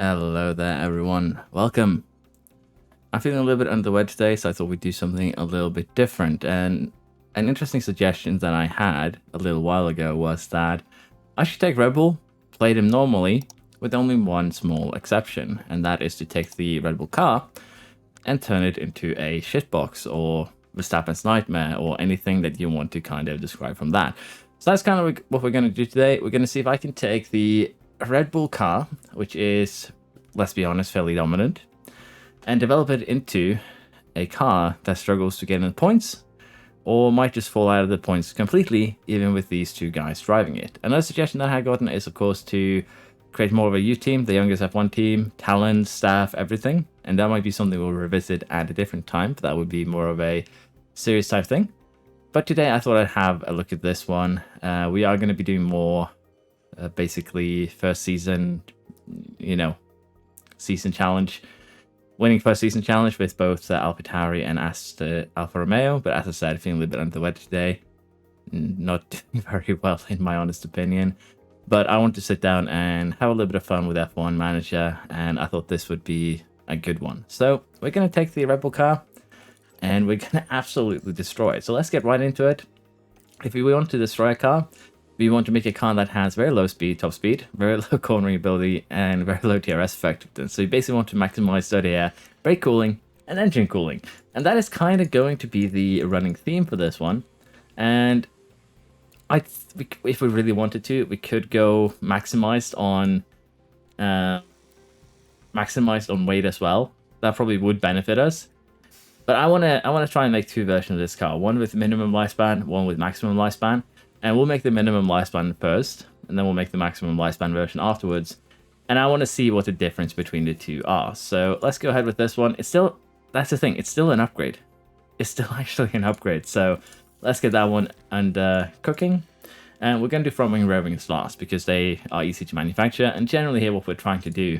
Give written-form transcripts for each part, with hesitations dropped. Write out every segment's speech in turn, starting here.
Hello there, everyone. Welcome. I'm feeling a little bit under the weather today, so I thought we'd do something a little bit different. And an interesting suggestion that I had a little while ago was that I should take RedBull, play them normally, with only one small exception, and that is to take the RedBull car and turn it into a shitbox or Verstappen's nightmare or anything that you want to kind of describe from that. So that's kind of what we're going to do today. We're going to see if I can take the RedBull car, which is, let's be honest, fairly dominant, and develop it into a car that struggles to get in the points or might just fall out of the points completely, even with these two guys driving it. Another suggestion that I had gotten is, of course, to create more of a youth team, the youngest F1 team, talent, staff, everything. And that might be something we'll revisit at a different time, but that would be more of a serious type thing. But today I thought I'd have a look at this one. We are going to be doing more basically first season, season challenge. Winning first season challenge with both AlphaTauri and Alfa Romeo. But as I said, feeling a little bit under the weather today. Not doing very well in my honest opinion. But I want to sit down and have a little bit of fun with F1 Manager. And I thought this would be a good one. So we're going to take the RedBull car and we're going to absolutely destroy it. So let's get right into it. If we want to destroy a car, we want to make a car that has very low speed, top speed, very low cornering ability, and very low DRS effectiveness. So you basically want to maximize dirty air, brake cooling, and engine cooling. And that is kind of going to be the running theme for this one. And if we really wanted to, we could go maximized on weight as well. That probably would benefit us. But I wanna try and make two versions of this car. One with minimum lifespan, one with maximum lifespan. And we'll make the minimum lifespan first, and then we'll make the maximum lifespan version afterwards. And I want to see what the difference between the two are. So let's go ahead with this one. That's the thing, it's still an upgrade. It's still actually an upgrade. So let's get that one under cooking. And we're going to do front wing rear wings last because they are easy to manufacture. And generally here what we're trying to do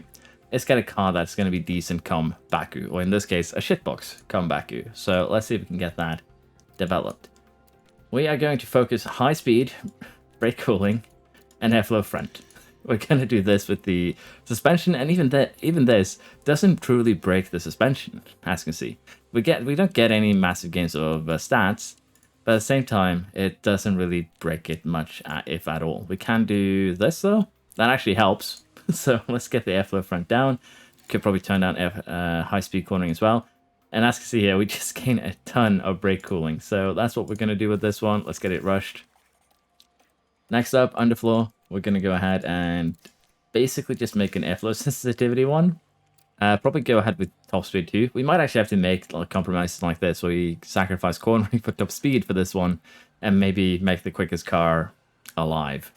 is get a car that's going to be decent come Baku, or in this case, a shitbox come Baku. So let's see if we can get that developed. We are going to focus high speed, brake cooling, and airflow front. We're going to do this with the suspension, and even this doesn't truly break the suspension, as you can see. We don't get any massive gains of stats, but at the same time, it doesn't really break it much, if at all. We can do this though. That actually helps. So let's get the airflow front down. Could probably turn down high speed cornering as well. And as you can see here, we just gain a ton of brake cooling. So that's what we're going to do with this one. Let's get it rushed. Next up, underfloor, we're going to go ahead and basically just make an airflow sensitivity one. Probably go ahead with top speed too. We might actually have to make compromises like this, where we sacrifice cornering for top speed for this one, and maybe make the quickest car alive.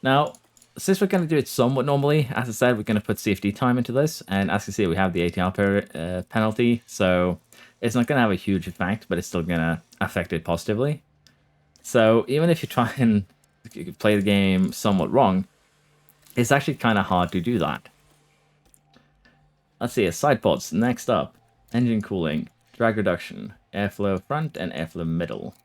Now, since we're going to do it somewhat normally, as I said, we're going to put CFD time into this. And as you can see, we have the ATR penalty. So it's not going to have a huge effect, but it's still going to affect it positively. So even if you try and play the game somewhat wrong, it's actually kind of hard to do that. Let's see, side pods. Next up, engine cooling, drag reduction, airflow front, and airflow middle.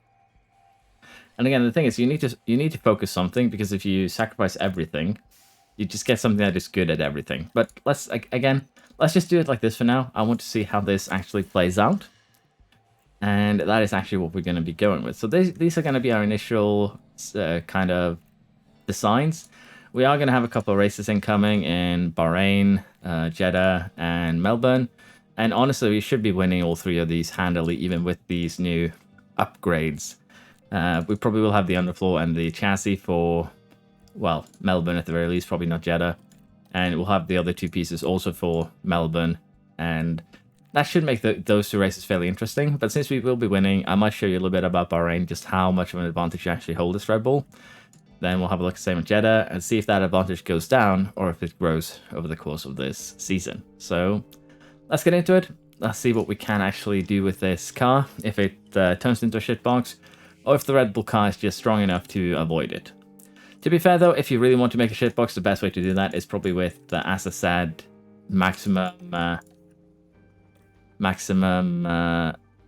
And again, the thing is, you need to focus something, because if you sacrifice everything, you just get something that is good at everything. But let's just do it like this for now. I want to see how this actually plays out. And that is actually what we're going to be going with. So these are going to be our initial kind of designs. We are going to have a couple of races incoming in Bahrain, Jeddah, and Melbourne. And honestly, we should be winning all three of these handily, even with these new upgrades. We probably will have the underfloor and the chassis for, well, Melbourne at the very least, probably not Jeddah. And we'll have the other two pieces also for Melbourne. And that should make those two races fairly interesting. But since we will be winning, I might show you a little bit about Bahrain, just how much of an advantage you actually hold this RedBull. Then we'll have a look at the same at Jeddah and see if that advantage goes down or if it grows over the course of this season. So let's get into it. Let's see what we can actually do with this car, if it turns into a shitbox, or if the RedBull car is just strong enough to avoid it. To be fair though, if you really want to make a shitbox, the best way to do that is probably with, as I said, maximum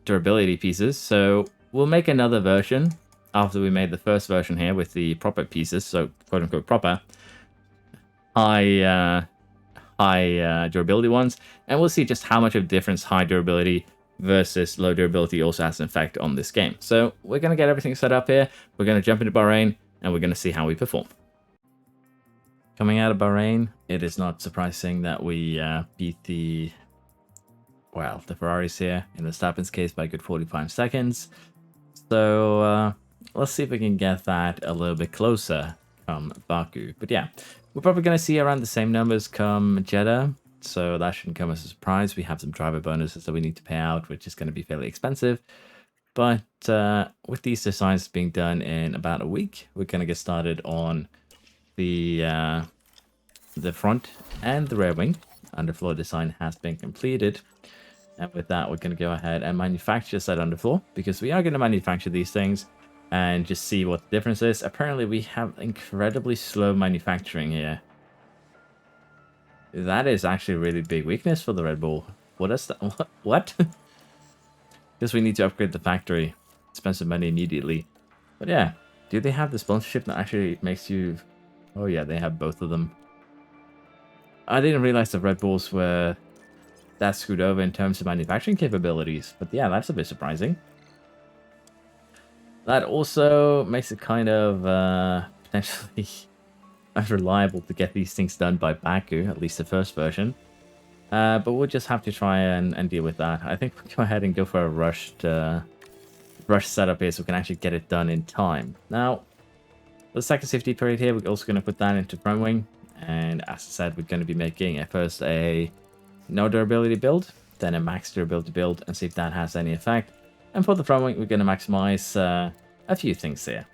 durability pieces. So we'll make another version after we made the first version here with the proper pieces, so quote unquote proper. High high durability ones, and we'll see just how much of a difference high durability versus low durability also has an effect on this game. So we're going to get everything set up here. We're going to jump into Bahrain, and we're going to see how we perform. Coming out of Bahrain, it is not surprising that we beat the Ferraris here, in the Verstappen's case, by a good 45 seconds. So let's see if we can get that a little bit closer come Baku. But yeah, we're probably going to see around the same numbers come Jeddah, so that shouldn't come as a surprise. We have some driver bonuses that we need to pay out, which is going to be fairly expensive. But with these designs being done in about a week, we're going to get started on the front and the rear wing. Underfloor design has been completed. And with that, we're going to go ahead and manufacture said underfloor, because we are going to manufacture these things and just see what the difference is. Apparently, we have incredibly slow manufacturing here. That is actually a really big weakness for the Red Bull. What is that? What? Because we need to upgrade the factory. Spend some money immediately. But yeah, do they have the sponsorship that actually makes you... Oh yeah, they have both of them. I didn't realize the Red Bulls were that screwed over in terms of manufacturing capabilities. But yeah, that's a bit surprising. That also makes it kind of potentially unreliable to get these things done by Baku, at least the first version. But we'll just have to try and deal with that. I think we'll go ahead and go for a rushed setup here so we can actually get it done in time. Now, the second safety period here, we're also going to put that into front wing. And as I said, we're going to be making first a no durability build, then a max durability build, and see if that has any effect. And for the front wing, we're going to maximize a few things here.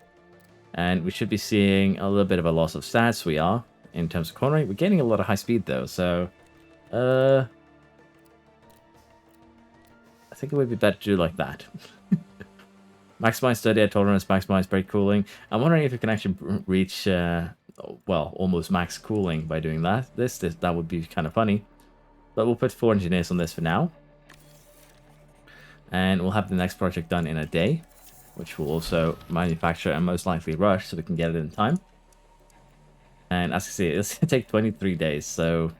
And we should be seeing a little bit of a loss of stats. We are, in terms of cornering. We're getting a lot of high speed though, so I think it would be better to do like that. Maximize steady air tolerance, maximize brake cooling. I'm wondering if we can actually reach, well, almost max cooling by doing that. That would be kind of funny. But we'll put 4 engineers on this for now. And we'll have the next project done in a day, which we'll also manufacture and most likely rush so we can get it in time. And as you see, it's going to take 23 days, so...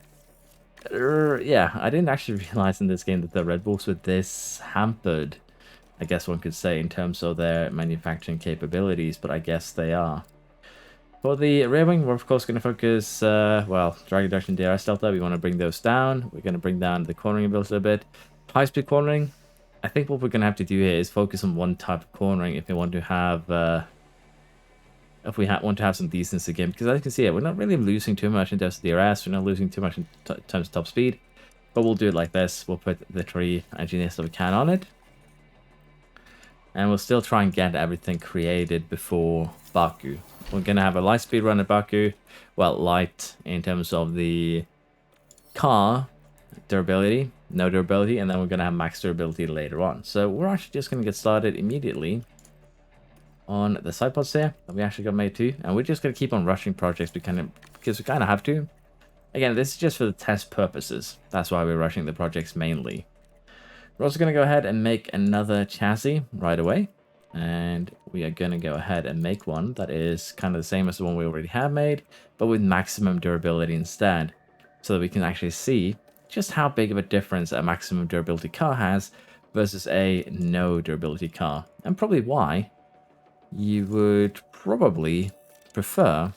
yeah, I didn't actually realize in this game that the Red Bulls were this hampered, I guess one could say, in terms of their manufacturing capabilities, but I guess they are. For the rear wing, we're of course going to focus, well, drag reduction, DRS delta. We want to bring those down. We're going to bring down the cornering ability a little bit. High-speed cornering, I think what we're going to have to do here is focus on one type of cornering if we want to have, want to have some decency again. Because as you can see, we're not really losing too much in terms of DRS. We're not losing too much in terms of top speed. But we'll do it like this. We'll put the 3 engineers that we can on it. And we'll still try and get everything created before Baku. We're going to have a light speed run at Baku. Well, light in terms of the car durability, no durability, and then we're going to have max durability later on. So we're actually just going to get started immediately on the side pods here that we actually got made too. And we're just going to keep on rushing projects because we kind of have to. Again, this is just for the test purposes. That's why we're rushing the projects mainly. We're also going to go ahead and make another chassis right away. And we are going to go ahead and make one that is kind of the same as the one we already have made, but with maximum durability instead. So that we can actually see just how big of a difference a maximum durability car has versus a no durability car. And probably why you would probably prefer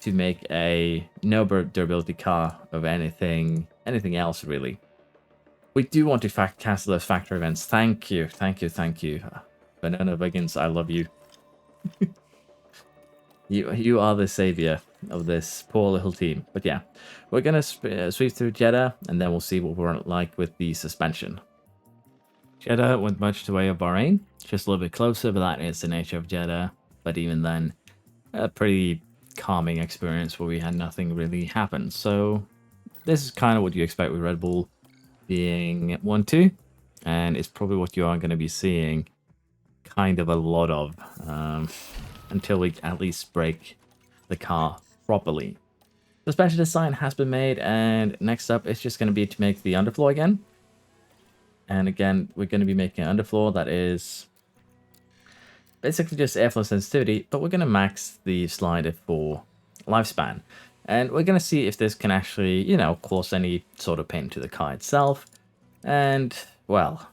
to make a no durability car of anything else really. We do want to cancel those factory events. Thank you. Banana Wiggins, I love you. You are the savior of this poor little team. But yeah, we're going to sweep through Jeddah, and then we'll see what we're like with the suspension. Jeddah went much the way of Bahrain, just a little bit closer, but that is the nature of Jeddah. But even then, a pretty calming experience where we had nothing really happen. So this is kind of what you expect with Red Bull being 1-2, and it's probably what you are going to be seeing kind of a lot of until we at least break the car properly. Suspension design has been made, and next up it's just going to be to make the underfloor again. And again, we're going to be making an underfloor that is basically just airflow sensitivity, but we're going to max the slider for lifespan. And we're going to see if this can actually, you know, cause any sort of pain to the car itself. And, well,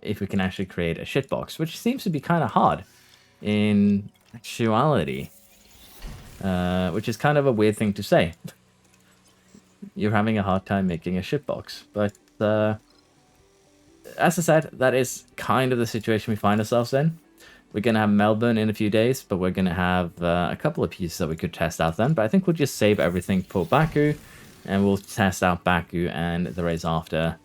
if we can actually create a shitbox, which seems to be kind of hard in actuality. Which is kind of a weird thing to say. You're having a hard time making a shitbox. But, as I said, that is kind of the situation we find ourselves in. We're going to have Melbourne in a few days, but we're going to have a couple of pieces that we could test out then. But I think we'll just save everything for Baku, and we'll test out Baku and the race after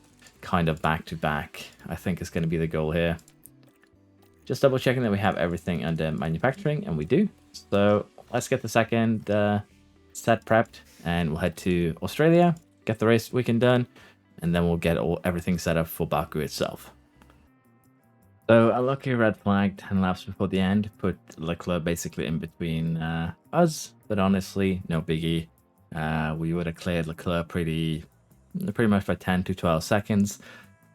kind of back to back. I think is going to be the goal here. Just double checking that we have everything under manufacturing, and we do. So let's get the second set prepped, and we'll head to Australia, get the race weekend done, and then we'll get everything set up for Baku itself. So a lucky red flag 10 laps before the end put Leclerc basically in between us, but honestly, no biggie. We would have cleared Leclerc pretty much by 10 to 12 seconds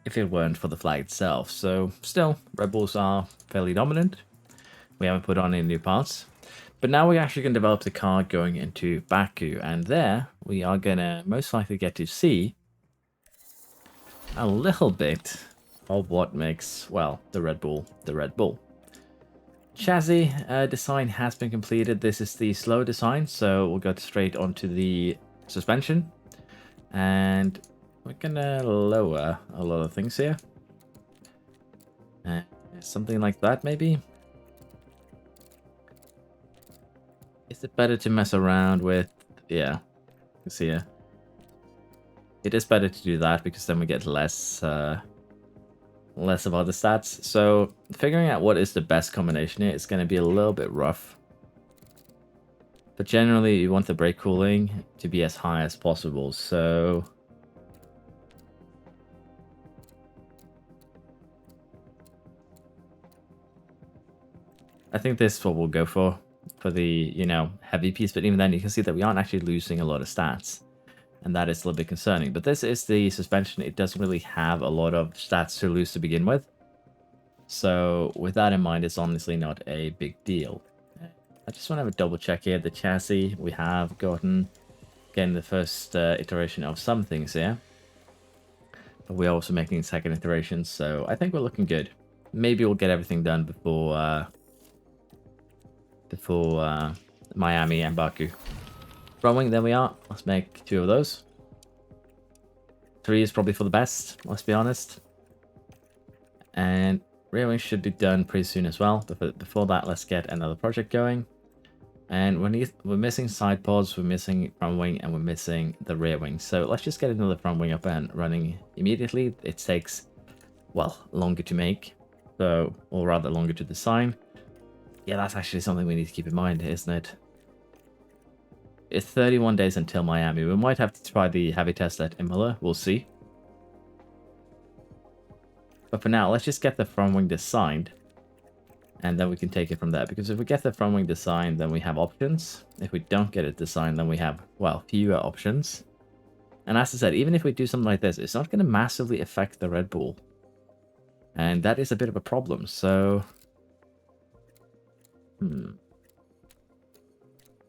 if it weren't for the flag itself. So still, Red Bulls are fairly dominant. We haven't put on any new parts. But now we actually can develop the car going into Baku, and there we are going to most likely get to see a little bit of what makes, well, the Red Bull the Red Bull. Chassis design has been completed. This is the slow design, so we'll go straight onto the suspension. And we're gonna lower a lot of things here. Something like that, maybe. Is it better to mess around with, yeah, you see here. It is better to do that because then we get less of other stats. So figuring out what is the best combination here is going to be a little bit rough. But generally you want the brake cooling to be as high as possible. So I think this is what we'll go for the, you know, heavy piece. But even then you can see that we aren't actually losing a lot of stats. And that is a little bit concerning. But this is the suspension. It doesn't really have a lot of stats to lose to begin with. So with that in mind, it's honestly not a big deal. I just want to have a double check here. The chassis, we have gotten, getting the first iteration of some things here. But we're also making second iterations. So I think we're looking good. Maybe we'll get everything done before Miami and Baku. Front wing, there we are. Let's make 2 of those. 3 is probably for the best, let's be honest. And rear wing should be done pretty soon as well. But before that, let's get another project going. And we're missing side pods, we're missing front wing, and we're missing the rear wing. So let's just get another front wing up and running immediately. It takes, well, longer to make. So, or rather longer to design. Yeah, that's actually something we need to keep in mind, isn't it? It's 31 days until Miami. We might have to try the heavy test at Imola. We'll see. But for now, let's just get the front wing designed. And then we can take it from there. Because if we get the front wing designed, then we have options. If we don't get it designed, then we have, well, fewer options. And as I said, even if we do something like this, it's not going to massively affect the Red Bull. And that is a bit of a problem. So...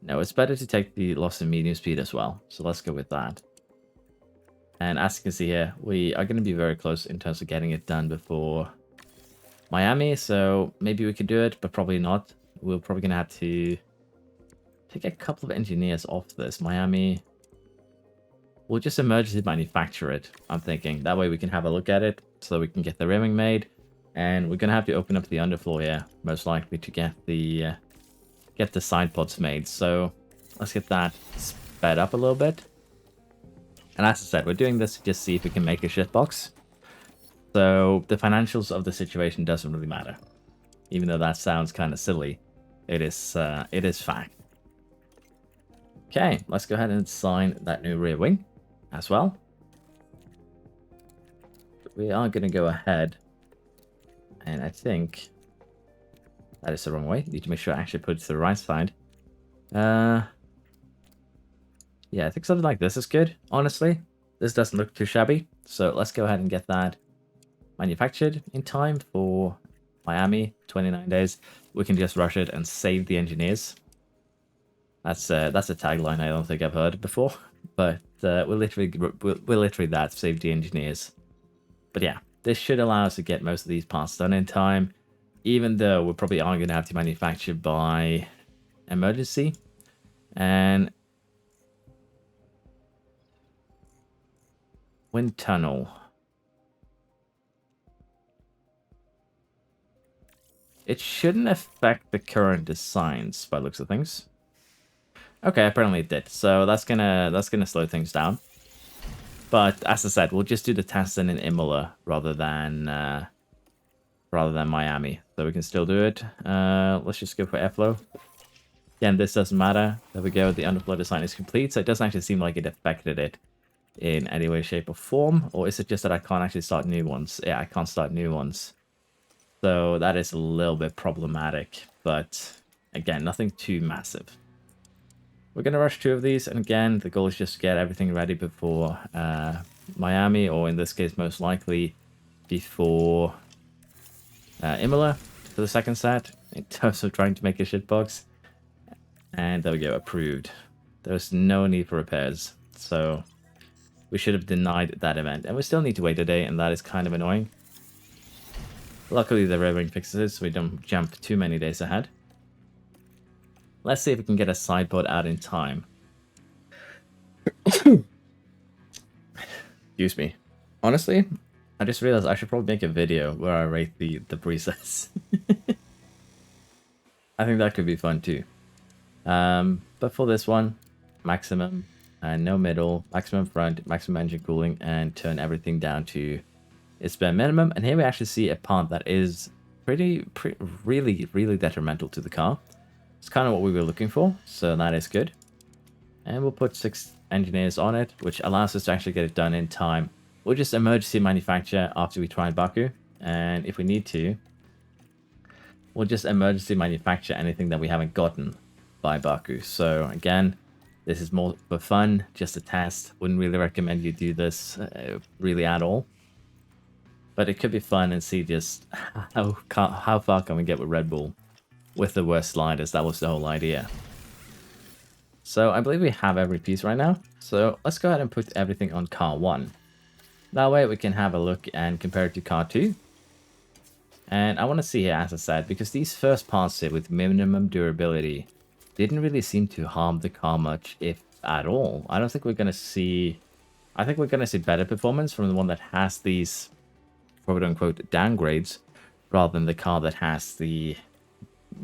No, it's better to take the loss in medium speed as well. So let's go with that. And as you can see here, we are going to be very close in terms of getting it done before Miami. So maybe we could do it, but probably not. We're probably going to have to take a couple of engineers off this. Miami, we'll just emergency manufacture it, I'm thinking. That way we can have a look at it so we can get the rimming made. And we're going to have to open up the underfloor here, most likely, to get the side pods made. So let's get that sped up a little bit. And as I said, we're doing this to just see if we can make a shitbox. So the financials of the situation doesn't really matter. Even though that sounds kind of silly, it is fact. Okay, let's go ahead and design that new rear wing as well. We are going to go ahead, and I think that is the wrong way. Need to make sure I actually put it to the right side. Yeah, I think something like this is good, honestly. This doesn't look too shabby. So let's go ahead and get that manufactured in time for Miami, 29 days. We can just rush it and save the engineers. That's a tagline I don't think I've heard before, but we're literally that, safety engineers. But yeah, this should allow us to get most of these parts done in time, even though we probably aren't going to have to manufacture by emergency. And wind tunnel. It shouldn't affect the current designs by the looks of things. Okay, apparently it did. So that's gonna slow things down. But as I said, we'll just do the testing in Imola rather than Miami. So we can still do it. Let's just go for airflow. Again, this doesn't matter. There we go. The underflow design is complete. So it doesn't actually seem like it affected it in any way, shape, or form. Or is it just that I can't actually start new ones? Yeah, I can't start new ones. So that is a little bit problematic, but again, nothing too massive. We're going to rush 2 of these, and again, the goal is just to get everything ready before Miami, or in this case, most likely before Imola for the second set, in terms of trying to make a shitbox. And there we go, approved. There's no need for repairs, so we should have denied that event. And we still need to wait a day, and that is kind of annoying. Luckily, the Red Wing fixes it, so we don't jump too many days ahead. Let's see if we can get a sideboard out in time. Excuse me. Honestly, I just realized I should probably make a video where I rate the presets. I think that could be fun too. But for this one, maximum, no middle, maximum front, maximum engine cooling, and turn everything down to its bare minimum. And here we actually see a part that is really detrimental to the car. It's kind of what we were looking for, so that is good. And we'll put 6 engineers on it, which allows us to actually get it done in time. We'll just emergency manufacture after we try Baku, and if we need to, we'll just emergency manufacture anything that we haven't gotten by Baku. So again, this is more for fun, just a test. Wouldn't really recommend you do this really at all. But it could be fun and see just how far can we get with Red Bull with the worst sliders. That was the whole idea. So I believe we have every piece right now. So let's go ahead and put everything on car 1. That way we can have a look and compare it to car 2. And I want to see here, as I said, because these first parts here with minimum durability didn't really seem to harm the car much, if at all. I don't think we're going to see... I think we're going to see better performance from the one that has these quote-unquote downgrades rather than the car that has the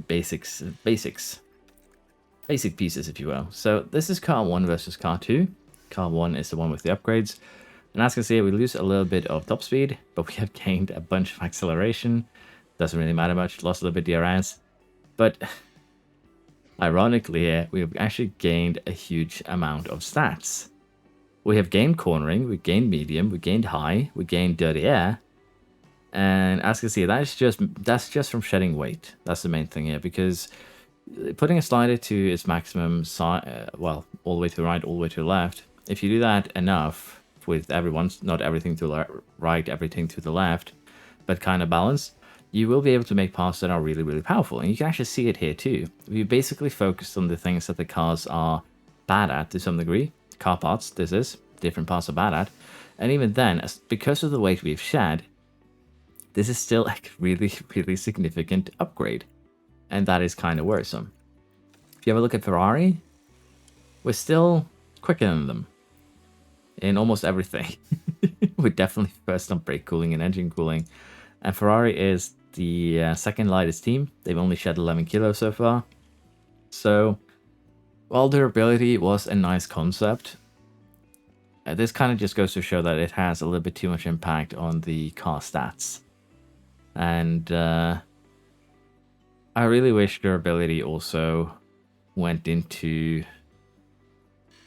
basic pieces, if you will. So this is car 1 versus car 2. Car 1 is the one with the upgrades. And as you can see, we lose a little bit of top speed, but we have gained a bunch of acceleration. Doesn't really matter much. Lost a little bit DRS. But ironically here, we've actually gained a huge amount of stats. We have gained cornering, we gained medium, we gained high, we gained dirty air. And as you can see, that's just from shedding weight. That's the main thing here, because putting a slider to its maximum well, all the way to the right, all the way to the left, if you do that enough with everyone's, not everything to the right, everything to the left, but kind of balanced, you will be able to make parts that are really powerful. And you can actually see it here too. We basically focused on the things that the cars are bad at to some degree. Car parts, this is, different parts are bad at. And even then, because of the weight we've shed, this is still a really significant upgrade. And that is kind of worrisome. If you have a look at Ferrari, we're still quicker than them in almost everything. We're definitely first on brake cooling and engine cooling. And Ferrari is the second lightest team. They've only shed 11 kilos so far. So, while durability was a nice concept, this kind of just goes to show that it has a little bit too much impact on the car stats. And I really wish durability also went into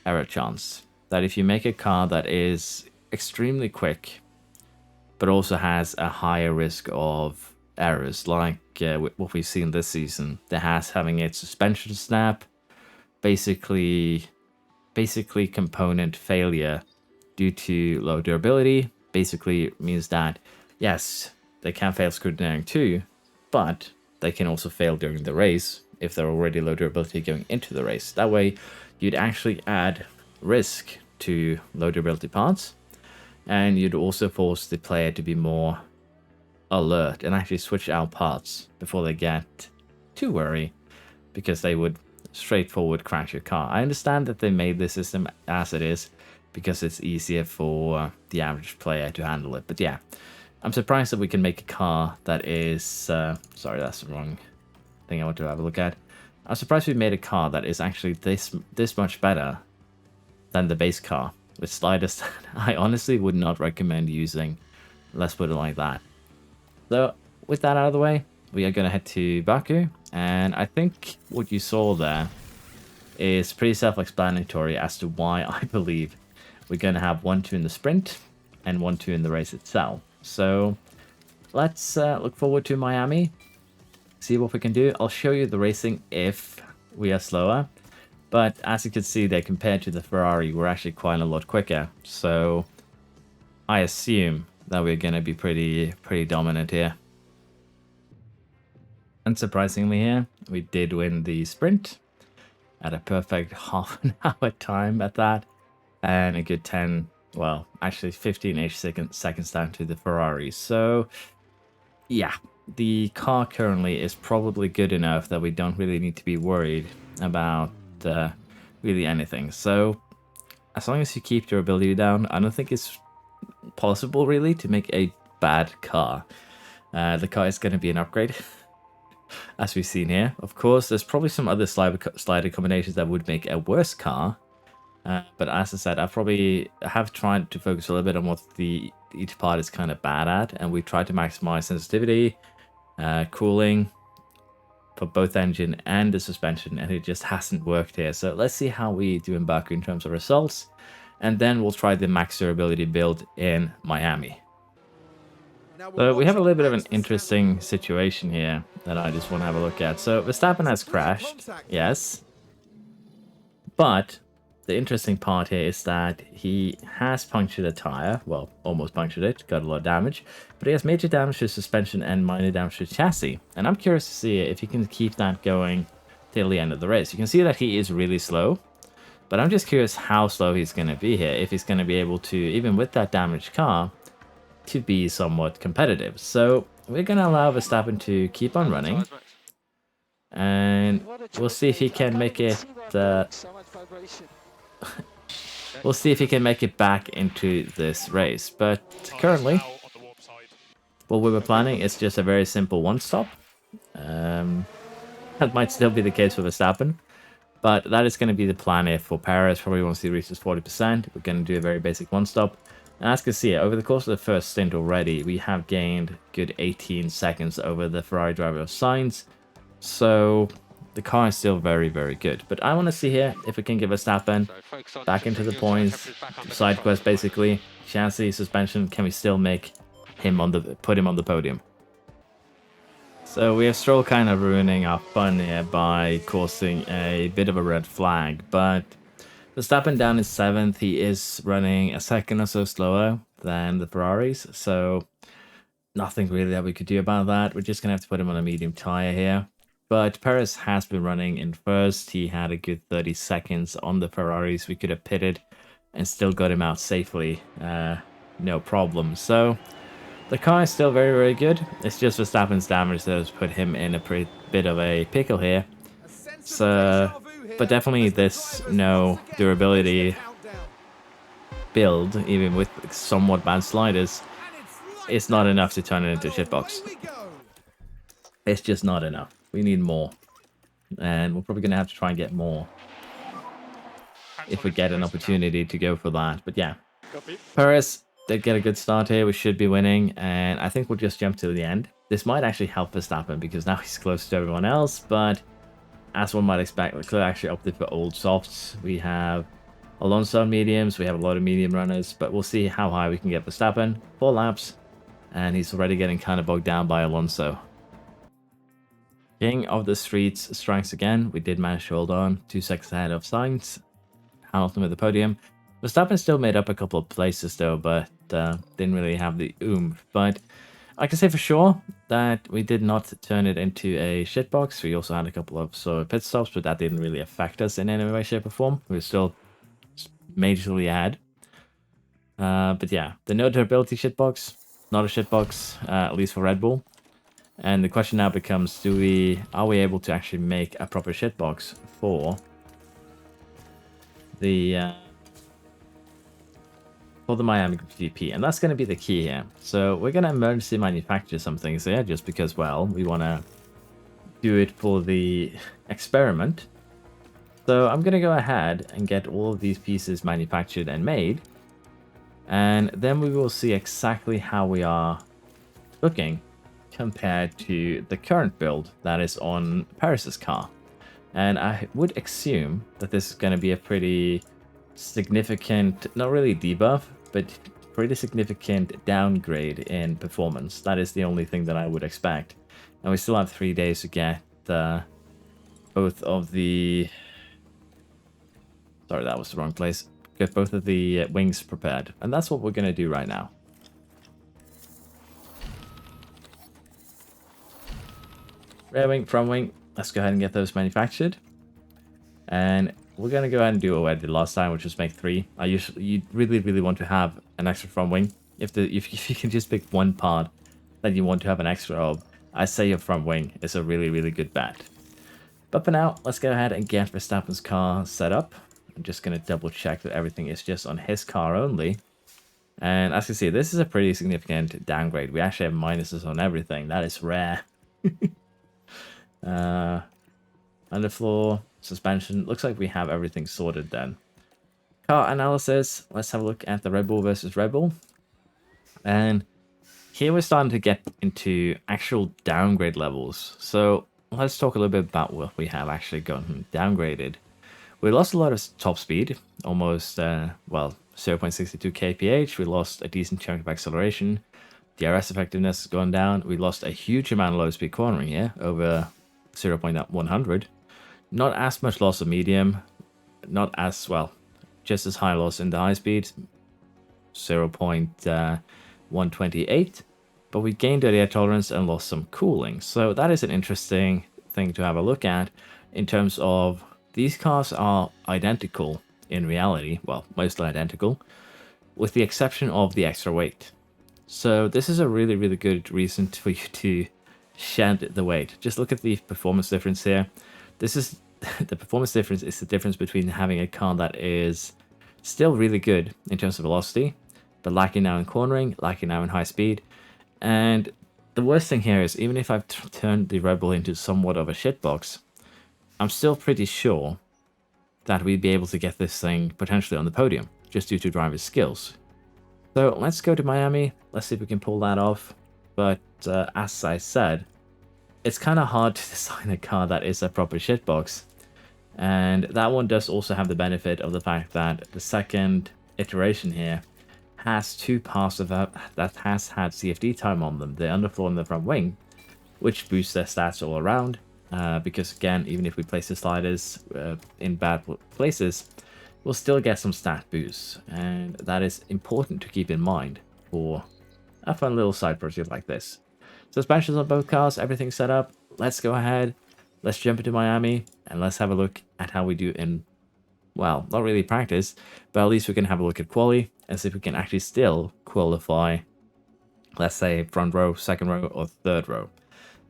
error chance. That if you make a car that is extremely quick, but also has a higher risk of errors, like what we've seen this season, that has having its suspension snap, basically component failure due to low durability, basically means that, yes, they can fail scrutineering too, but they can also fail during the race if they're already low durability going into the race. That way, you'd actually add risk to low durability parts, and you'd also force the player to be more alert and actually switch out parts before they get too worried, because they would straightforward crash your car. I understand that they made the system as it is because it's easier for the average player to handle it, but yeah, I'm surprised that we can make a car that is sorry, that's the wrong thing I want to have a look at. I'm surprised we made a car that is actually this much better than the base car with sliders that I honestly would not recommend using. Let's put it like that. So with that out of the way, we are going to head to Baku, and I think what you saw there is pretty self-explanatory as to why I believe we're going to have 1-2 in the sprint and 1-2 in the race itself. So let's look forward to Miami, see what we can do. I'll show you the racing if we are slower, but as you can see there, compared to the Ferrari, we're actually quite a lot quicker. So I assume that we're going to be pretty dominant here. Unsurprisingly here, we did win the sprint at a perfect half an hour time at that, and a good 10, well, actually 15-ish seconds down to the Ferrari. So yeah, the car currently is probably good enough that we don't really need to be worried about really anything. So as long as you keep durability down, I don't think it's possible really to make a bad car. The car is going to be an upgrade as we've seen here. Of course, there's probably some other slider combinations that would make a worse car, but as I said, I have tried to focus a little bit on what each part is kind of bad at, and we've tried to maximize sensitivity, cooling for both engine and the suspension, and it just hasn't worked here. So let's see how we do in Baku in terms of results, and then we'll try the max durability build in Miami. So we have a little bit of an interesting situation here that I just want to have a look at. So Verstappen has crashed, yes, but the interesting part here is that he has punctured a tire, well, almost punctured it, got a lot of damage, but he has major damage to suspension and minor damage to chassis. And I'm curious to see if he can keep that going till the end of the race. You can see that he is really slow, but I'm just curious how slow he's going to be here, if he's going to be able to, even with that damaged car, to be somewhat competitive. So we're going to allow Verstappen to keep on running, and we'll see if he can make it we'll see if he can make it back into this race. But currently what we were planning is just a very simple one stop. That might still be the case for Verstappen, but that is going to be the plan here for Perez. Probably once he reaches 40%, we're going to do a very basic one stop. And as you can see, over the course of the first stint already, we have gained good 18 seconds over the Ferrari driver of Sainz. So the car is still very, very good. But I want to see here if we can get Verstappen back into the points. Side quest basically. Chassis, suspension, can we still make him put him on the podium? So we have Stroll kind of ruining our fun here by causing a bit of a red flag, but Verstappen down in 7th, he is running a second or so slower than the Ferraris, so nothing really that we could do about that. We're just going to have to put him on a medium tyre here. But Perez has been running in first. He had a good 30 seconds on the Ferraris. We could have pitted and still got him out safely, no problem. So the car is still very, very good. It's just Verstappen's damage that has put him in a bit of a pickle here. So, but definitely this no durability build, even with somewhat bad sliders, is not enough to turn it into a shitbox. It's just not enough. We need more. And we're probably going to have to try and get more if we get an opportunity to go for that. But yeah, Perez did get a good start here. We should be winning, and I think we'll just jump to the end. This might actually help Verstappen because now he's close to everyone else, but as one might expect, Leclerc actually opted for old softs. We have Alonso on mediums, we have a lot of medium runners, but we'll see how high we can get Verstappen. 4 laps, and he's already getting kind of bogged down by Alonso. King of the Streets strikes again. We did manage to hold on, 2 seconds ahead of Sainz. Hamilton with the podium. Verstappen still made up a couple of places though, but didn't really have the oomph. But I can say for sure that we did not turn it into a shitbox. We also had a couple of sort of pit stops, but that didn't really affect us in any way, shape, or form. We were still majorly ahead. But yeah, the no durability shitbox, not a shitbox, at least for RedBull. And the question now becomes, are we able to actually make a proper shitbox for the Miami GP? And that's going to be the key here. So we're going to emergency manufacture some things here, just because, well, we want to do it for the experiment. So I'm going to go ahead and get all of these pieces manufactured and made. And then we will see exactly how we are looking compared to the current build that is on Paris's car. And I would assume that this is going to be a pretty significant, not really debuff, but pretty significant downgrade in performance. That is the only thing that I would expect. And we still have 3 days to get both of the... Sorry, that was the wrong place. Get both of the wings prepared. And that's what we're going to do right now. Rear wing, front wing. Let's go ahead and get those manufactured. And we're going to go ahead and do what I did last time, which was make 3. You really want to have an extra front wing. If you can just pick one part that you want to have an extra of, I say your front wing is a really good bet. But for now, let's go ahead and get Verstappen's car set up. I'm just going to double check that everything is just on his car only. And as you see, this is a pretty significant downgrade. We actually have minuses on everything. That is rare. Underfloor, suspension. Looks like we have everything sorted then. Car analysis. Let's have a look at the RedBull versus RedBull. And here we're starting to get into actual downgrade levels. So let's talk a little bit about what we have actually gotten downgraded. We lost a lot of top speed, almost, 0.62 kph. We lost a decent chunk of acceleration. DRS effectiveness has gone down. We lost a huge amount of low speed cornering here, over 0.100. Not as much loss of medium, not as, just as high loss in the high speed, 0.128. But we gained air tolerance and lost some cooling. So that is an interesting thing to have a look at in terms of these cars are identical in reality, well, mostly identical, with the exception of the extra weight. So this is a really good reason for you to shed the weight. Just look at the performance difference here. This is the performance difference is the difference between having a car that is still really good in terms of velocity, but lacking now in cornering, lacking now in high speed. And the worst thing here is, even if I've turned the RedBull into somewhat of a shitbox, I'm still pretty sure that we'd be able to get this thing potentially on the podium, just due to driver's skills. So let's go to Miami, let's see if we can pull that off. But as I said, it's kind of hard to design a car that is a proper shitbox. And that one does also have the benefit of the fact that the second iteration here has 2 parts of that has had CFD time on them, the underfloor and the front wing, which boosts their stats all around. Because again, even if we place the sliders in bad places, we'll still get some stat boosts. And that is important to keep in mind for a fun little side project like this. Suspensions on both cars, everything's set up. Let's go ahead, let's jump into Miami, and let's have a look at how we do in, well, not really practice, but at least we can have a look at quali and see if we can actually still qualify, let's say, front row, second row, or third row.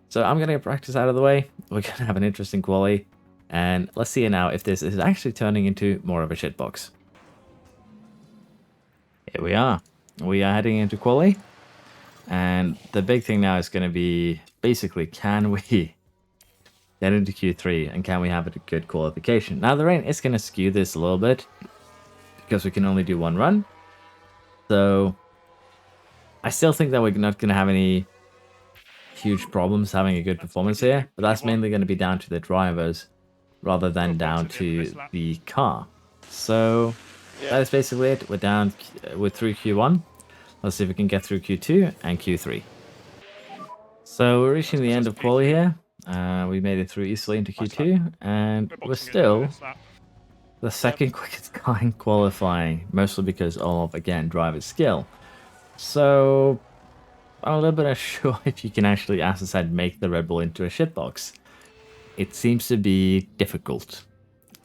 So I'm going to get practice out of the way. We're going to have an interesting quali. And let's see now if this is actually turning into more of a shitbox. Here we are. We are heading into quali. And the big thing now is going to be, basically, can we get into Q3 and can we have a good qualification? Now the rain is going to skew this a little bit because we can only do 1 run. So I still think that we're not going to have any huge problems having a good performance here, but that's mainly going to be down to the drivers rather than down to the car. So that is basically it. We're through Q1. Let's see if we can get through Q2 and Q3. So we're reaching the end of quali here. We made it through easily into Q2, and we're still the second quickest car in qualifying, mostly because of, again, driver's skill. So I'm a little bit unsure if you can actually, as I said, make the Red Bull into a shitbox. It seems to be difficult.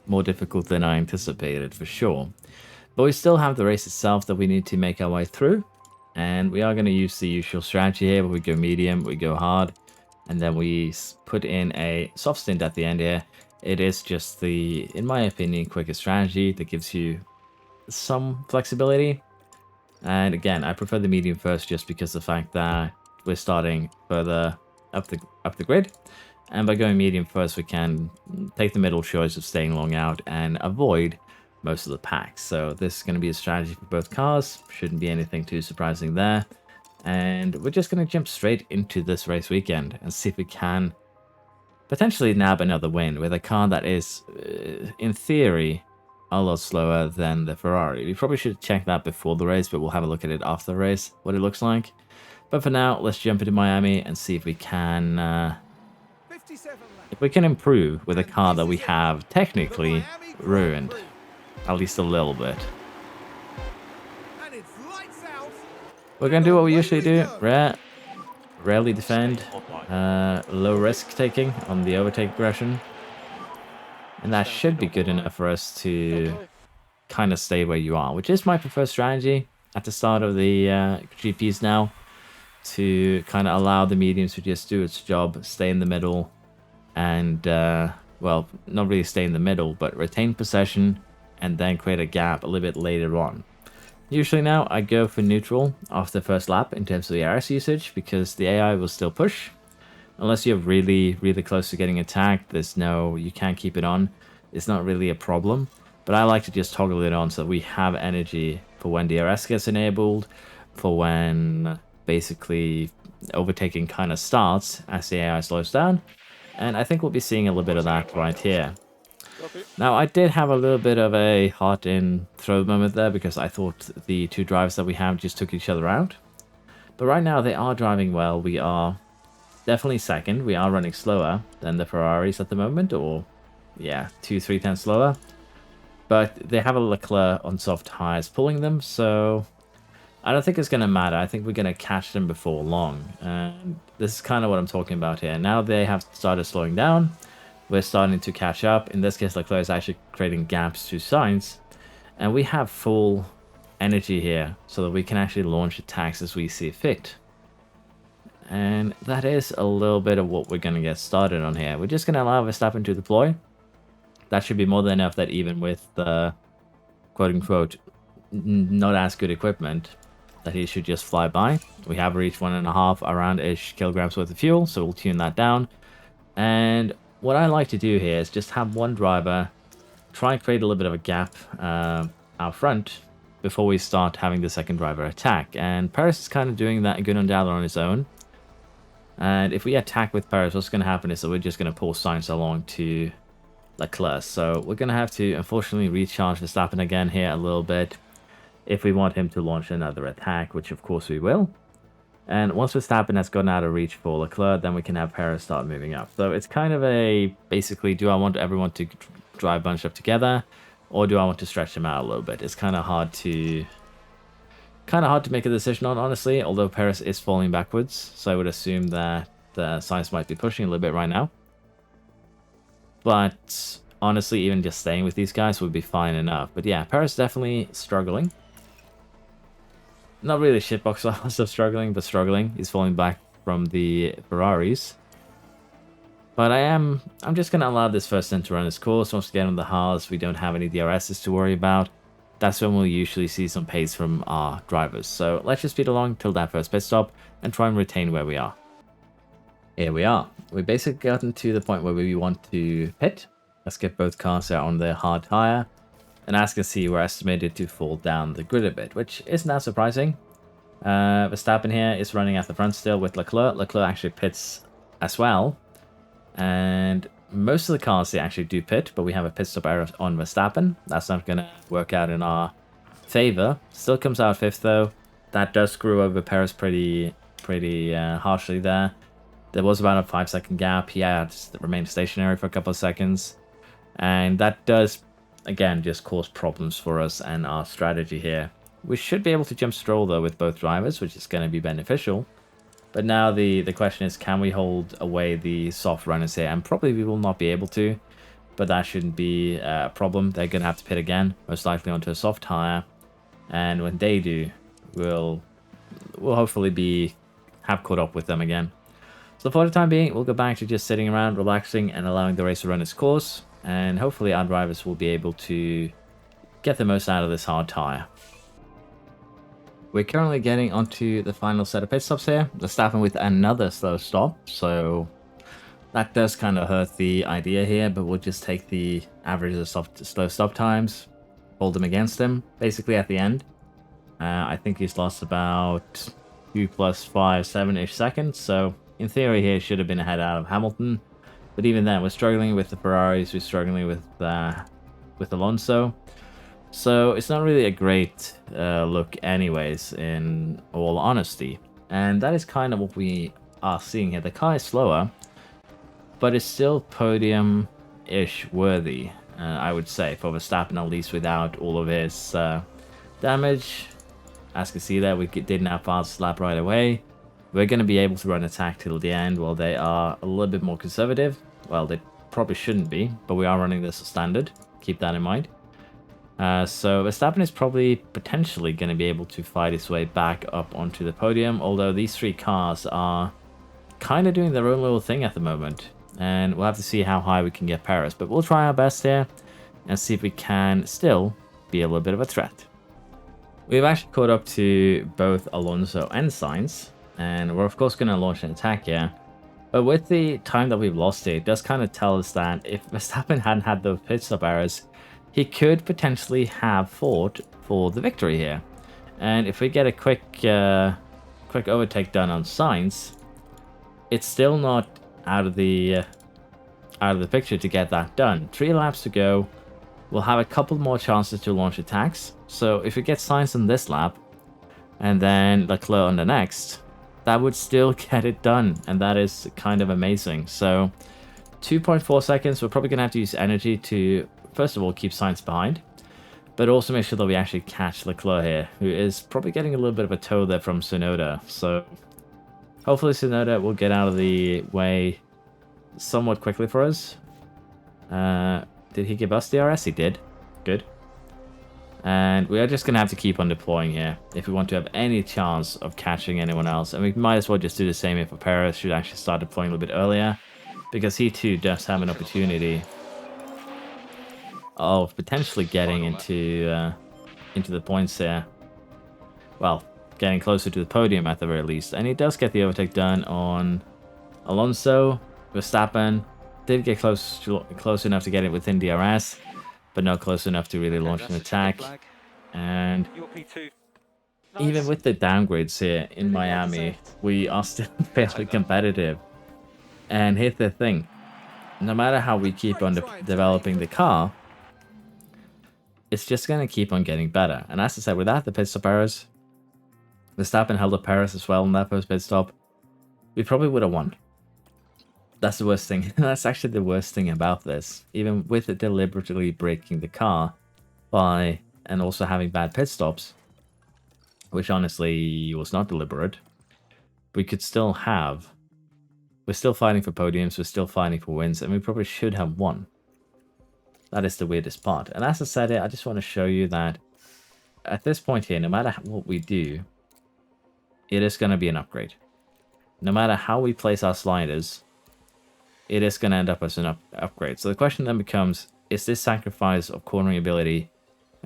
More difficult than I anticipated, for sure. But we still have the race itself that we need to make our way through. And we are going to use the usual strategy here, where we go medium, we go hard, and then we put in a soft stint at the end here. It is just the, in my opinion, quickest strategy that gives you some flexibility. And again, I prefer the medium first just because of the fact that we're starting further up the grid. And by going medium first, we can take the middle choice of staying long out and avoid most of the packs. So this is going to be a strategy for both cars. Shouldn't be anything too surprising there. And we're just going to jump straight into this race weekend and see if we can potentially nab another win with a car that is, in theory, a lot slower than the Ferrari. We probably should check that before the race, but we'll have a look at it after the race, what it looks like. But for now, let's jump into Miami and see if we can improve with a car that we have technically ruined, at least a little bit. We're going to do what we usually do, rarely defend, low risk taking on the overtake aggression. And that should be good enough for us to kind of stay where you are, which is my preferred strategy at the start of the GPs now, to kind of allow the mediums to just do its job, stay in the middle, and, well, not really stay in the middle, but retain possession, and then create a gap a little bit later on. Usually now, I go for neutral after the first lap in terms of the RS usage, because the AI will still push. Unless you're really, really close to getting attacked, you can't keep it on. It's not really a problem. But I like to just toggle it on so that we have energy for when DRS gets enabled, for when basically overtaking kind of starts as the AI slows down. And I think we'll be seeing a little bit of that right here. Now, I did have a little bit of a heart in throw moment there because I thought the two drivers that we have just took each other out. But right now, they are driving well. We are definitely second. We are running slower than the Ferraris at the moment, or yeah, 2-3 tenths slower. But they have a Leclerc on soft tires pulling them, so I don't think it's going to matter. I think we're going to catch them before long. And this is kind of what I'm talking about here. Now they have started slowing down. We're starting to catch up. In this case, Leclerc is actually creating gaps to Sainz. And we have full energy here so that we can actually launch attacks as we see fit. And that is a little bit of what we're going to get started on here. We're just going to allow Verstappen to deploy. That should be more than enough that even with the quote-unquote not as good equipment, that he should just fly by. We have reached 1.5 around-ish kilograms worth of fuel, so we'll tune that down. And what I like to do here is just have one driver try and create a little bit of a gap out front before we start having the second driver attack. And Paris is kind of doing that good and on his own. And if we attack with Paris, what's going to happen is that we're just going to pull Sainz along to Leclerc. So we're going to have to, unfortunately, recharge Verstappen again here a little bit if we want him to launch another attack, which of course we will. And once Verstappen has gotten out of reach for Leclerc, then we can have Paris start moving up. So it's kind of a, basically, do I want everyone to drive bunched up together, or do I want to stretch them out a little bit? It's kind of hard to make a decision on, honestly, although Paris is falling backwards, so I would assume that Sainz might be pushing a little bit right now. But honestly, even just staying with these guys would be fine enough. But yeah, Paris definitely struggling. Not really shitbox levels of struggling, but struggling. He's falling back from the Ferraris. But I'm just going to allow this first stint to run its course. Once we get on the hards, we don't have any DRSs to worry about. That's when we'll usually see some pace from our drivers. So let's just speed along till that first pit stop and try and retain where we are. Here we are. We've basically gotten to the point where we want to pit. Let's get both cars out on their hard tire. And as you can see, we're estimated to fall down the grid a bit, which isn't that surprising. Verstappen here is running at the front still with Leclerc. Leclerc actually pits as well. And most of the cars, they actually do pit, but we have a pit stop error on Verstappen. That's not going to work out in our favor. Still comes out 5th, though. That does screw over Perez pretty harshly there. There was about a 5-second gap. He had remained stationary for a couple of seconds. And that does, again, just cause problems for us and our strategy here. We should be able to jump Stroll, though, with both drivers, which is going to be beneficial. But now the question is, can we hold away the soft runners here? And probably we will not be able to, but that shouldn't be a problem. They're going to have to pit again, most likely onto a soft tire. And when they do, we'll hopefully have caught up with them again. So for the time being, we'll go back to just sitting around, relaxing, and allowing the race to run its course. And hopefully our drivers will be able to get the most out of this hard tire. We're currently getting onto the final set of pit stops here. Verstappen with another slow stop, so that does kind of hurt the idea here, but we'll just take the average of slow stop times, hold them against him, basically at the end. I think he's lost about 2 plus 5, 7-ish seconds, so in theory here should have been ahead out of Hamilton. But even then, we're struggling with the Ferraris, we're struggling with Alonso. So it's not really a great look anyways, in all honesty. And that is kind of what we are seeing here. The car is slower, but it's still podium-ish worthy, I would say, for Verstappen, at least without all of his damage. As you can see there, we did now fast lap right away. We're going to be able to run attack till the end, while they are a little bit more conservative. Well, they probably shouldn't be, but we are running this as standard. Keep that in mind. So Verstappen is probably potentially going to be able to fight his way back up onto the podium, although these three cars are kind of doing their own little thing at the moment. And we'll have to see how high we can get Paris, but we'll try our best here and see if we can still be a little bit of a threat. We've actually caught up to both Alonso and Sainz, and we're of course going to launch an attack here. But with the time that we've lost here, it does kind of tell us that if Verstappen hadn't had those pit stop errors, he could potentially have fought for the victory here. And if we get a quick overtake done on Sainz, it's still not out of the picture to get that done. 3 laps to go. We'll have a couple more chances to launch attacks. So if we get Sainz on this lap, and then Leclerc on the next, that would still get it done, and that is kind of amazing. So 2.4 seconds, we're probably going to have to use energy to, first of all, keep Sainz behind, but also make sure that we actually catch Leclerc here, who is probably getting a little bit of a tow there from Tsunoda. So hopefully Tsunoda will get out of the way somewhat quickly for us. Did he give us DRS? He did. Good. And we are just going to have to keep on deploying here if we want to have any chance of catching anyone else. And we might as well just do the same here for Perez. Should actually start deploying a little bit earlier, because he too does have an opportunity of potentially getting into the points here. Well, getting closer to the podium at the very least. And he does get the overtake done on Alonso. Verstappen did get close enough to get it within DRS, but not close enough to really launch an attack. And even with the downgrades here in Miami, we are still fairly competitive. And here's the thing, no matter how we keep on developing the car, it's just going to keep on getting better. And as I said, without the pit stop errors, Verstappen held up Paris as well in that first pit stop, we probably would have won. That's the worst thing. That's actually the worst thing about this. Even with it deliberately breaking the car and also having bad pit stops, which honestly was not deliberate, we could still have... We're still fighting for podiums, we're still fighting for wins, and we probably should have won. That is the weirdest part. And as I said it, I just want to show you that at this point here, no matter what we do, it is going to be an upgrade. No matter how we place our sliders, it is going to end up as an upgrade. So the question then becomes, is this sacrifice of cornering ability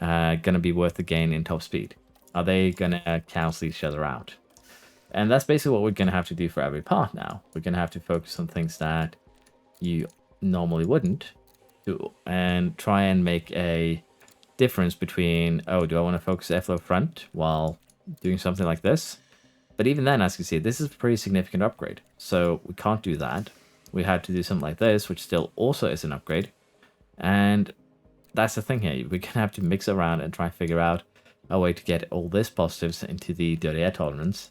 going to be worth the gain in top speed? Are they going to cancel each other out? And that's basically what we're going to have to do for every part now. We're going to have to focus on things that you normally wouldn't do, and try and make a difference between, oh, do I want to focus airflow front while doing something like this? But even then, as you can see, this is a pretty significant upgrade. So we can't do that. We had to do something like this, which still also is an upgrade. And that's the thing here. We're going to have to mix around and try and figure out a way to get all this positives into the dirty air tolerance.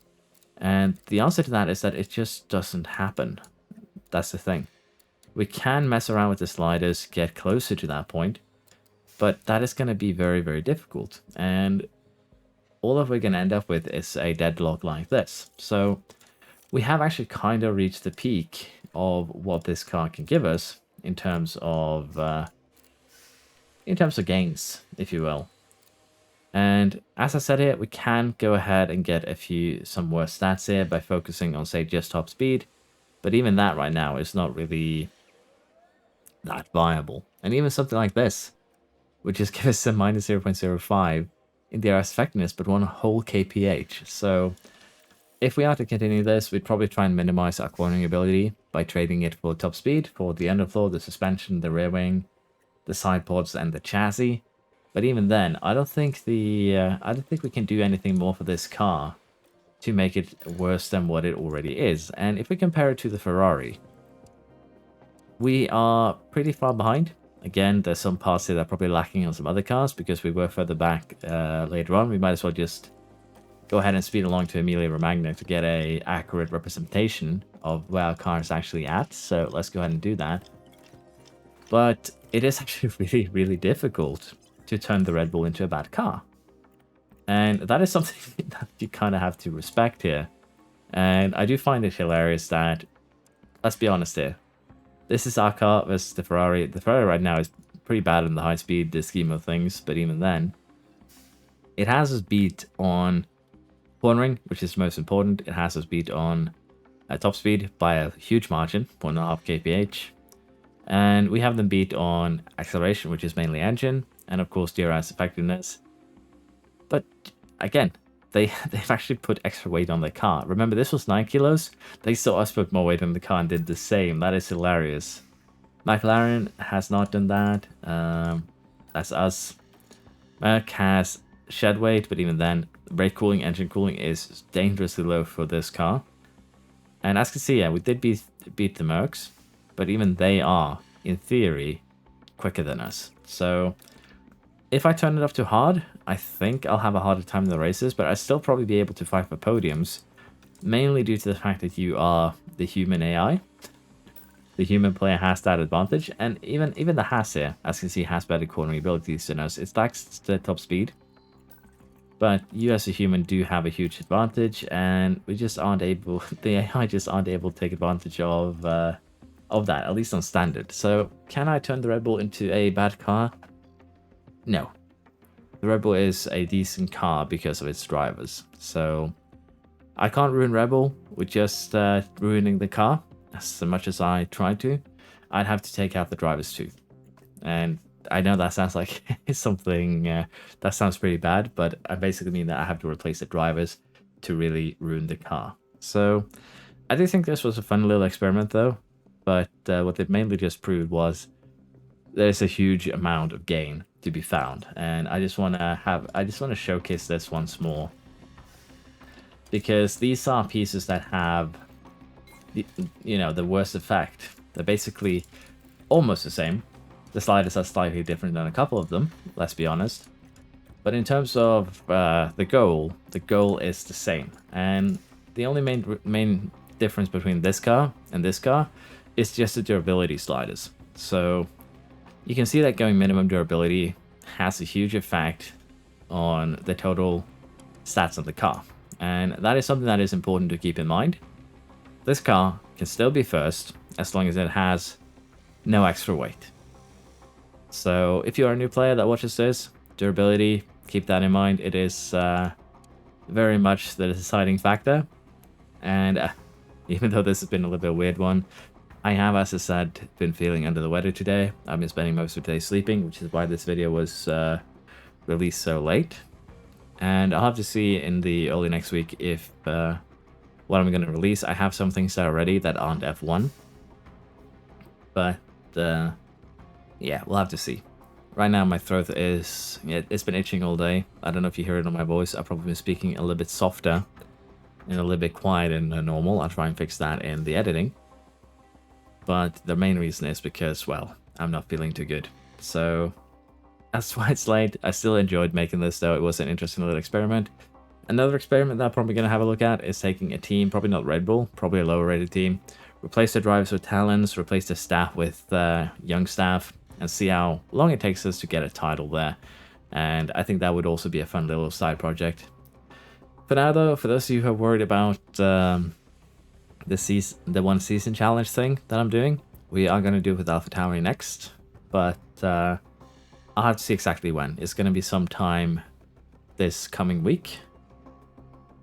And the answer to that is that it just doesn't happen. That's the thing. We can mess around with the sliders, get closer to that point, but that is going to be very, very difficult. And all that we're going to end up with is a deadlock like this. So we have actually kind of reached the peak of what this car can give us in terms of gains, if you will. And as I said here, we can go ahead and get some worse stats here by focusing on, say, just top speed. But even that right now is not really that viable. And even something like this, which just gives us a minus 0.05 in DRS effectiveness, but 1 whole kph. So if we are to continue this, we'd probably try and minimize our cornering ability by trading it for top speed, for the underfloor, the suspension, the rear wing, the side pods, and the chassis. But even then, I don't think we can do anything more for this car to make it worse than what it already is. And if we compare it to the Ferrari, we are pretty far behind. Again, there's some parts here that are probably lacking on some other cars because we were further back later on. We might as well just go ahead and speed along to Emilia Romagna to get a accurate representation of where our car is actually at. So let's go ahead and do that. But it is actually really, really difficult to turn the Red Bull into a bad car. And that is something that you kind of have to respect here. And I do find it hilarious that, let's be honest here, this is our car versus the Ferrari. The Ferrari right now is pretty bad in the high speed, the scheme of things, but even then, it has us beat on cornering, which is most important. It has us beat on top speed by a huge margin, 1.5 kph. And we have them beat on acceleration, which is mainly engine, and of course DRS effectiveness. But again, they've actually put extra weight on their car. Remember, this was 9 kilos. They saw us put more weight on the car and did the same. That is hilarious. McLaren has not done that. That's us. Merc has shed weight, but even then, brake cooling, engine cooling is dangerously low for this car. And as you can see, yeah, we did beat the Mercs, but even they are, in theory, quicker than us. So if I turn it up to hard, I think I'll have a harder time in the races, but I'll still probably be able to fight for podiums, mainly due to the fact that you are the human AI. The human player has that advantage, and even the Haas here, as you can see, has better cornering abilities than us. It lacks the top speed, but you as a human do have a huge advantage, and we just aren't able, the AI just aren't able to take advantage of that, at least on standard. So can I turn the Red Bull into a bad car? No. The Red Bull is a decent car because of its drivers. So I can't ruin Red Bull with just ruining the car as much as I try to. I'd have to take out the drivers too. And I know that sounds like something that sounds pretty bad, but I basically mean that I have to replace the drivers to really ruin the car. So I do think this was a fun little experiment though, but what it mainly just proved was there's a huge amount of gain to be found, and I just want to showcase this once more, because these are pieces that have the worst effect. They're basically almost the same. The sliders are slightly different than a couple of them, let's be honest, but in terms of the goal is the same. And the only main difference between this car and this car is just the durability sliders. So you can see that going minimum durability has a huge effect on the total stats of the car. And that is something that is important to keep in mind. This car can still be first as long as it has no extra weight. So if you're a new player that watches this, durability, keep that in mind. It is very much the deciding factor. And even though this has been a little bit of a weird one, I have, as I said, been feeling under the weather today. I've been spending most of the day sleeping, which is why this video was released so late. And I'll have to see in the early next week if what I'm going to release. I have some things that are ready that aren't F1. But yeah, we'll have to see. Right now my throat is, it's been itching all day. I don't know if you hear it on my voice. I've probably been speaking a little bit softer and a little bit quieter than normal. I'll try and fix that in the editing. But the main reason is because, well, I'm not feeling too good. So that's why it's late. I still enjoyed making this though. It was an interesting little experiment. Another experiment that I'm probably going to have a look at is taking a team, probably not Red Bull, probably a lower rated team, replace the drivers with talents, replace the staff with young staff, and see how long it takes us to get a title there. And I think that would also be a fun little side project. For now though, for those of you who are worried about the 1 season challenge thing that I'm doing. We are going to do it with Alpha Tauri next, but I'll have to see exactly when. It's going to be sometime this coming week,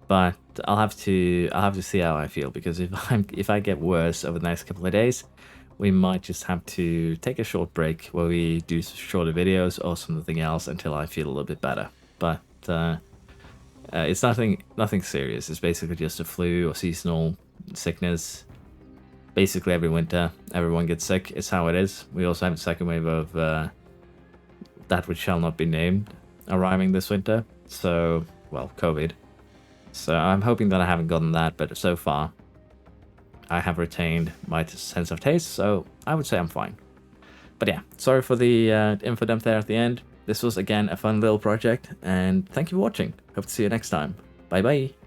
but I'll have to see how I feel, because if I get worse over the next couple of days, we might just have to take a short break where we do shorter videos or something else until I feel a little bit better. But it's nothing serious. It's basically just a flu or seasonal sickness. Basically every winter, everyone gets sick. It's how it is. We also have a second wave of that which shall not be named arriving this winter. So, well, COVID. So I'm hoping that I haven't gotten that, but so far I have retained my sense of taste, so I would say I'm fine. But yeah, sorry for the info dump there at the end. This was, again, a fun little project, and thank you for watching. Hope to see you next time. Bye bye.